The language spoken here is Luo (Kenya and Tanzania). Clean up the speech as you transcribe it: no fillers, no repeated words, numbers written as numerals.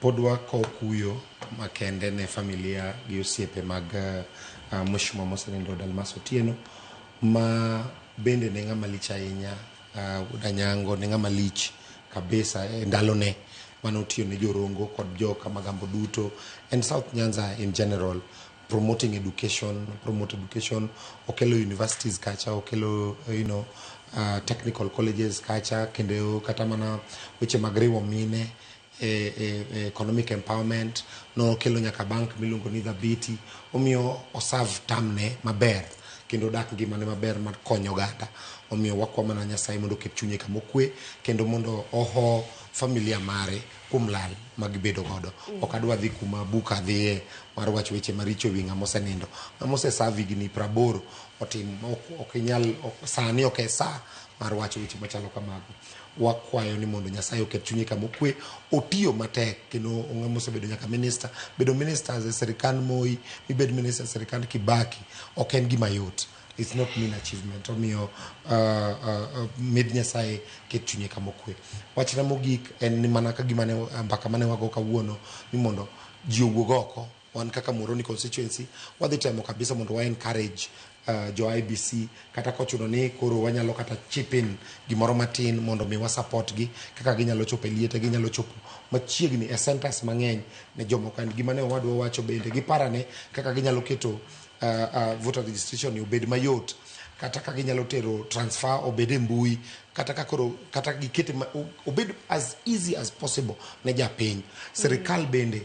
podwa kuyo makende ne familia gi osiepe mag Mheshimiwa Mosenindo Dalmas Otieno ma bende ne ng'ama lich ahinya. Danyango ne ng'ama lich kabisa ndalone mane otiyo ne jorongo kod joka magambo duto and South Nyanza in general, promoting education, okelo universities kacha, okelo technical colleges kacha, kendo kata mana weche mag riwo mine, economic empowerment, no okelo nyaka bank miluongo ni Dhabiti, omiyo oserve tamne maber kendo dak ngimane maber mar konyo oganda. Omiyo wakwa mana Nyasaye mondo oket chunye kama okwe kendo mondo oho familia mare kuom lal magibedo godo. Ok adwa dhi kuma buka dhiye mar wacho weche maricho wi ng'ama osenindo. Ng'ama oseserve higni 80 otim ok inyal sani ok e saa mar wacho weche machalo kamago. Wakwayo ni mondo Nyasaye oket chunye kama okwe, otiyo matek kendo ng'ama osebedo nyaka minister, bedo minister e sirikand Moi, mibed minister e sirikand Kibaki, ok en gima yot. It's not mean achievement. Omiyo mid Nyasaye ket chunye kama okwe. Wachna mogik en ni mana ka gima ne mbaka mane wago kawuono ni mondo ji owuog oko. Wan kaka Muhoroni constituency wadhi temo kabisa mondo wa encourage jo IBC kata kochuno ni koro wanyalo kata chip in gimoro matin mondo mi wa support gi kaka ginyalo chopo e liete, ginyalo chopo machiegni e centers mang'eny ne jomoko. Kan gima ne wadwa wacho bende giparane kaka ginyalo keto voter registration obed mayot, kata kaka ginyalo tero transfer obed e mbui, kata kata gikete obed as easy as possible ne japiny. Sirikal bende